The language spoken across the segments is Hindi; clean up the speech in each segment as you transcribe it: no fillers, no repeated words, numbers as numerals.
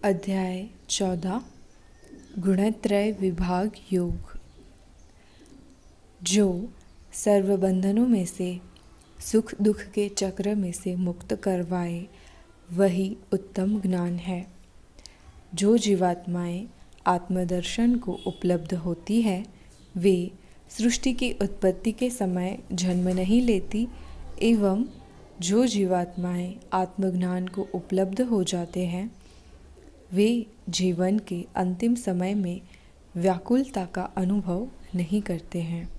अध्याय 14 गुणत्रय विभाग योग। जो सर्व बंधनों में से सुख दुख के चक्र में से मुक्त करवाए वही उत्तम ज्ञान है। जो जीवात्माएं आत्मदर्शन को उपलब्ध होती है वे सृष्टि की उत्पत्ति के समय जन्म नहीं लेती एवं जो जीवात्माएं आत्मज्ञान को उपलब्ध हो जाते हैं वे जीवन के अंतिम समय में व्याकुलता का अनुभव नहीं करते हैं।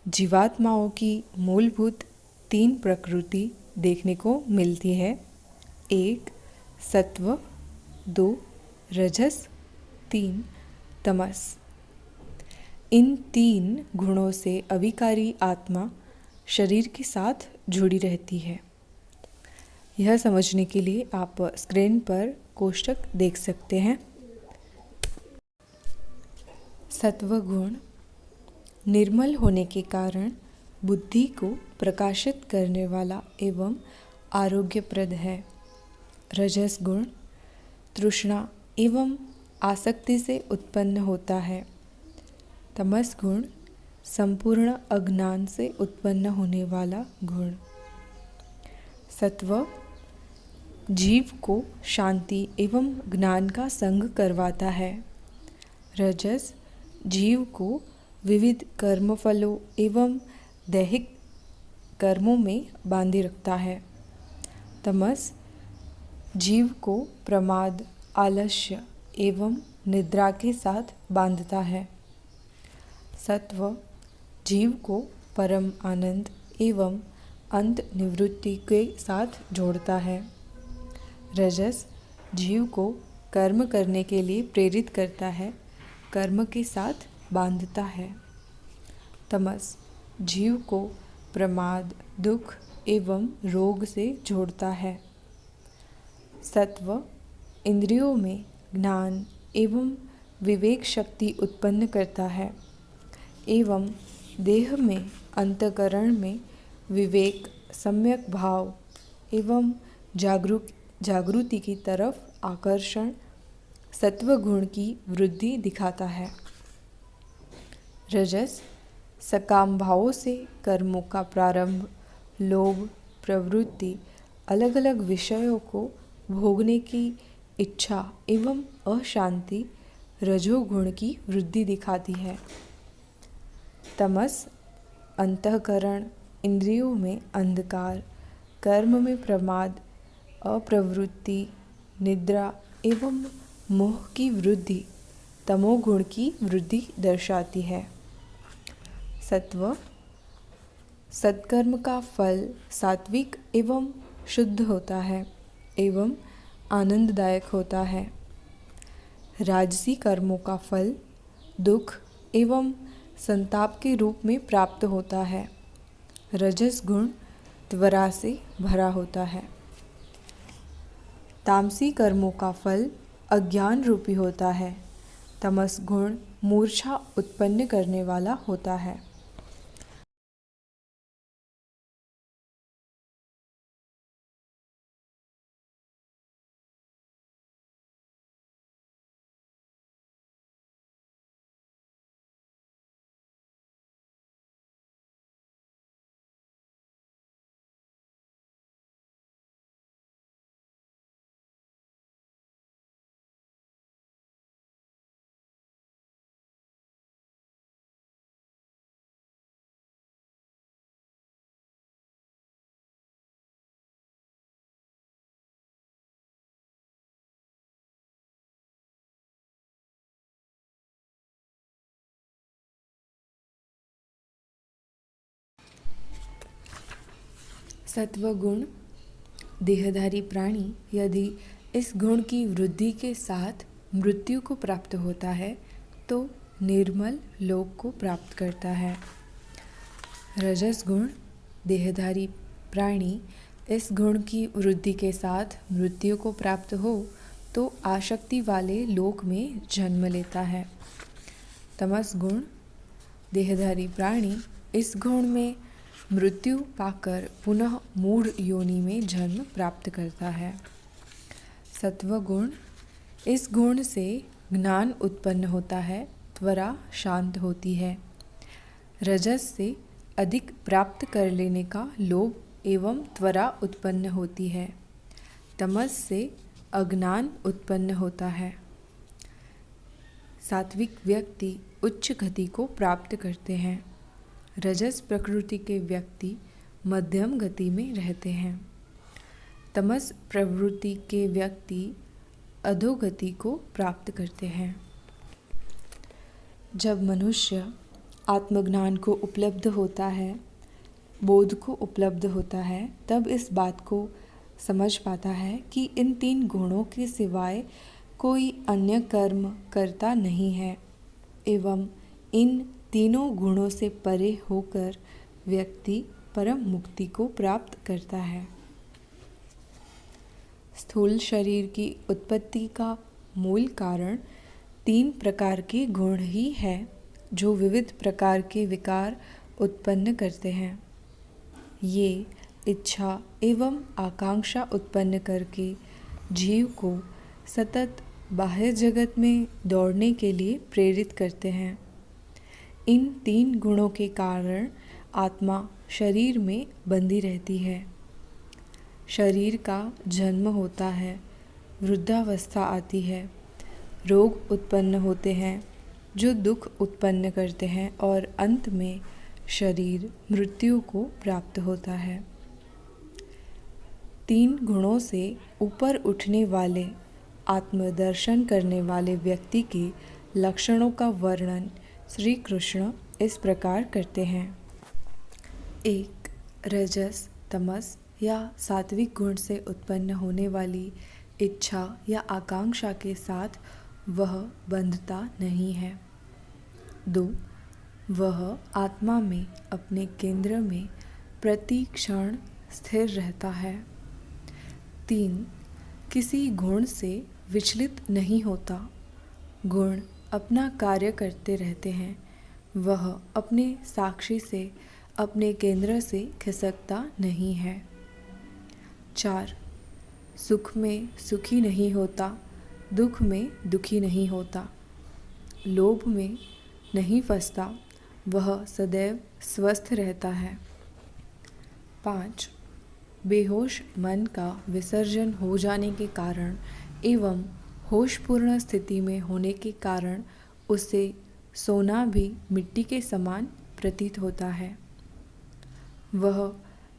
जीवात्माओं की मूलभूत 3 प्रकृति देखने को मिलती है। 1 सत्व, 2 रजस, 3 तमस। इन 3 गुणों से अविकारी आत्मा शरीर के साथ जुड़ी रहती है। यह समझने के लिए आप स्क्रीन पर कोष्टक देख सकते हैं। सत्व गुण निर्मल होने के कारण बुद्धि को प्रकाशित करने वाला एवं आरोग्यप्रद है। रजस गुण तृष्णा एवं आसक्ति से उत्पन्न होता है। तमस गुण संपूर्ण अज्ञान से उत्पन्न होने वाला गुण। सत्व जीव को शांति एवं ज्ञान का संग करवाता है। रजस जीव को विविध कर्मफलों एवं दैहिक कर्मों में बांधे रखता है। तमस जीव को प्रमाद, आलस्य एवं निद्रा के साथ बांधता है। सत्व जीव को परम आनंद एवं अंत निवृत्ति के साथ जोड़ता है। रजस जीव को कर्म करने के लिए प्रेरित करता है, कर्म के साथ बांधता है। तमस जीव को प्रमाद, दुख एवं रोग से जोड़ता है। सत्व इंद्रियों में ज्ञान एवं विवेक शक्ति उत्पन्न करता है एवं देह में अंतःकरण में विवेक, सम्यक भाव एवं जागृति की तरफ आकर्षण सत्व गुण की वृद्धि दिखाता है। रजस सकाम भावों से कर्मों का प्रारंभ, लोभ, प्रवृत्ति, अलग अलग विषयों को भोगने की इच्छा एवं अशांति रजोगुण की वृद्धि दिखाती है। तमस अंतःकरण, इंद्रियों में अंधकार, कर्म में प्रमाद, अप्रवृत्ति, निद्रा एवं मोह की वृद्धि तमोगुण की वृद्धि दर्शाती है। सत्व सत्कर्म का फल सात्विक एवं शुद्ध होता है एवं आनंददायक होता है। राजसी कर्मों का फल दुख एवं संताप के रूप में प्राप्त होता है। रजस गुण त्वरा से भरा होता है। तामसी कर्मों का फल अज्ञान रूपी होता है। तमस गुण मूर्छा उत्पन्न करने वाला होता है। सत्व गुण देहधारी प्राणी यदि इस गुण की वृद्धि के साथ मृत्यु को प्राप्त होता है तो निर्मल लोक को प्राप्त करता है। रजस गुण देहधारी प्राणी इस गुण की वृद्धि के साथ मृत्यु को प्राप्त हो तो आसक्ति वाले लोक में जन्म लेता है। तमस गुण देहधारी प्राणी इस गुण में मृत्यु पाकर पुनः मूढ़ योनि में जन्म प्राप्त करता है। सत्वगुण, इस गुण से ज्ञान उत्पन्न होता है, त्वरा शांत होती है। रजस से अधिक प्राप्त कर लेने का लोभ एवं त्वरा उत्पन्न होती है। तमस से अज्ञान उत्पन्न होता है। सात्विक व्यक्ति उच्च गति को प्राप्त करते हैं। रजस प्रकृति के व्यक्ति मध्यम गति में रहते हैं। तमस प्रवृत्ति के व्यक्ति अधोगति को प्राप्त करते हैं। जब मनुष्य आत्मज्ञान को उपलब्ध होता है, बोध को उपलब्ध होता है, तब इस बात को समझ पाता है कि इन 3 गुणों के सिवाय कोई अन्य कर्म करता नहीं है एवं इन तीनों गुणों से परे होकर व्यक्ति परम मुक्ति को प्राप्त करता है। स्थूल शरीर की उत्पत्ति का मूल कारण 3 प्रकार के गुण ही है, जो विविध प्रकार के विकार उत्पन्न करते हैं। ये इच्छा एवं आकांक्षा उत्पन्न करके जीव को सतत बाह्य जगत में दौड़ने के लिए प्रेरित करते हैं। इन 3 गुणों के कारण आत्मा शरीर में बंधी रहती है। शरीर का जन्म होता है, वृद्धावस्था आती है, रोग उत्पन्न होते हैं जो दुख उत्पन्न करते हैं और अंत में शरीर मृत्यु को प्राप्त होता है। 3 गुणों से ऊपर उठने वाले, आत्मदर्शन करने वाले व्यक्ति के लक्षणों का वर्णन श्री कृष्ण इस प्रकार करते हैं। 1. रजस, तमस या सात्विक गुण से उत्पन्न होने वाली इच्छा या आकांक्षा के साथ वह बंधता नहीं है। 2. वह आत्मा में अपने केंद्र में प्रति क्षण स्थिर रहता है। 3. किसी गुण से विचलित नहीं होता। गुण अपना कार्य करते रहते हैं। वह अपने साक्षी से, अपने केंद्र से खिसकता नहीं है। 4. सुख में सुखी नहीं होता, दुख में दुखी नहीं होता, लोभ में नहीं फंसता, वह सदैव स्वस्थ रहता है। 5. बेहोश मन का विसर्जन हो जाने के कारण एवं होशपूर्ण स्थिति में होने के कारण उसे सोना भी मिट्टी के समान प्रतीत होता है। वह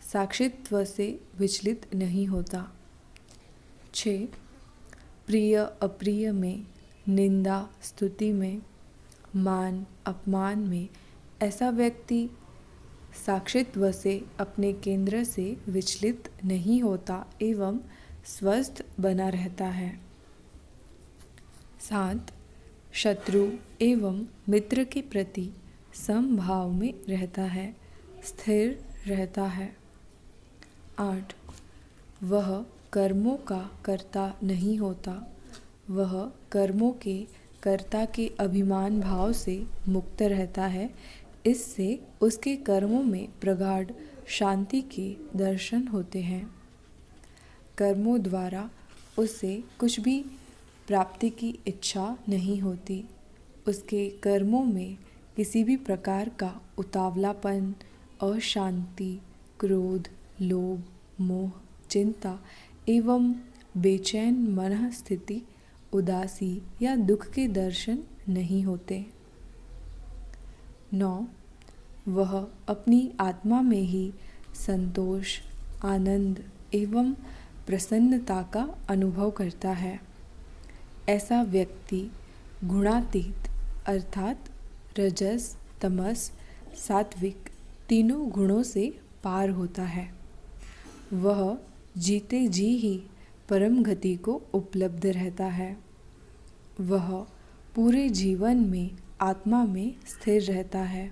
साक्षित्व से विचलित नहीं होता। 6. प्रिय अप्रिय में, निंदा स्तुति में, मान अपमान में ऐसा व्यक्ति साक्षित्व से अपने केंद्र से विचलित नहीं होता एवं स्वस्थ बना रहता है। 7. शत्रु एवं मित्र के प्रति समभाव में रहता है, स्थिर रहता है। 8. वह कर्मों का कर्ता नहीं होता, वह कर्मों के कर्ता के अभिमान भाव से मुक्त रहता है। इससे उसके कर्मों में प्रगाढ़ शांति के दर्शन होते हैं। कर्मों द्वारा उसे कुछ भी प्राप्ति की इच्छा नहीं होती। उसके कर्मों में किसी भी प्रकार का उतावलापन, अशांति, क्रोध, लोभ, मोह, चिंता एवं बेचैन मन स्थिति, उदासी या दुख के दर्शन नहीं होते। 9. वह अपनी आत्मा में ही संतोष, आनंद एवं प्रसन्नता का अनुभव करता है। ऐसा व्यक्ति गुणातीत अर्थात रजस, तमस, सात्विक तीनों गुणों से पार होता है। वह जीते जी ही परम गति को उपलब्ध रहता है। वह पूरे जीवन में आत्मा में स्थिर रहता है।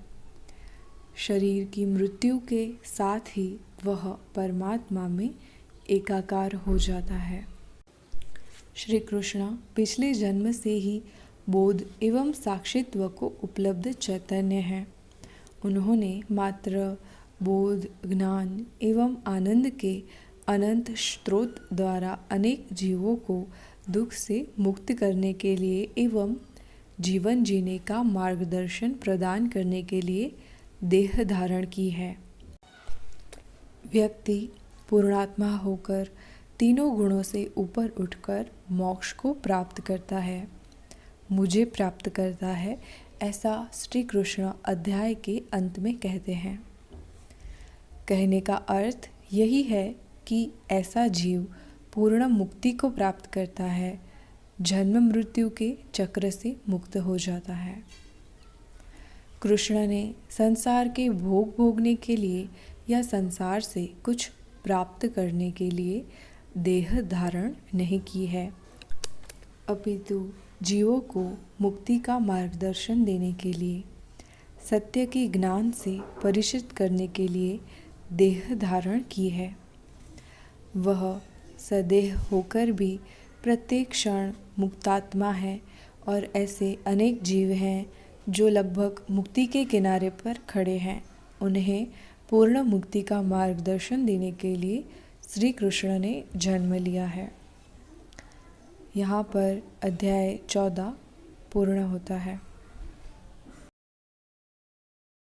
शरीर की मृत्यु के साथ ही वह परमात्मा में एकाकार हो जाता है। श्री कृष्ण पिछले जन्म से ही बोध एवं साक्षित्व को उपलब्ध चैतन्य हैं। उन्होंने मात्र बोध, ज्ञान एवं आनंद के अनंत स्रोत द्वारा अनेक जीवों को दुख से मुक्त करने के लिए एवं जीवन जीने का मार्गदर्शन प्रदान करने के लिए देह धारण की है। व्यक्ति पूर्णात्मा होकर तीनों गुणों से ऊपर उठकर मोक्ष को प्राप्त करता है, मुझे प्राप्त करता है, ऐसा श्री कृष्ण अध्याय के अंत में कहते हैं। कहने का अर्थ यही है कि ऐसा जीव पूर्ण मुक्ति को प्राप्त करता है, जन्म मृत्यु के चक्र से मुक्त हो जाता है। कृष्ण ने संसार के भोग भोगने के लिए या संसार से कुछ प्राप्त करने के लिए देह धारण नहीं की है, अपितु जीवों को मुक्ति का मार्गदर्शन देने के लिए, सत्य के ज्ञान से परिचित करने के लिए देह धारण की है। वह सदेह होकर भी प्रत्येक क्षण मुक्तात्मा है और ऐसे अनेक जीव हैं जो लगभग मुक्ति के किनारे पर खड़े हैं। उन्हें पूर्ण मुक्ति का मार्गदर्शन देने के लिए श्री कृष्ण ने जन्म लिया है। यहाँ पर अध्याय 14 पूर्ण होता है।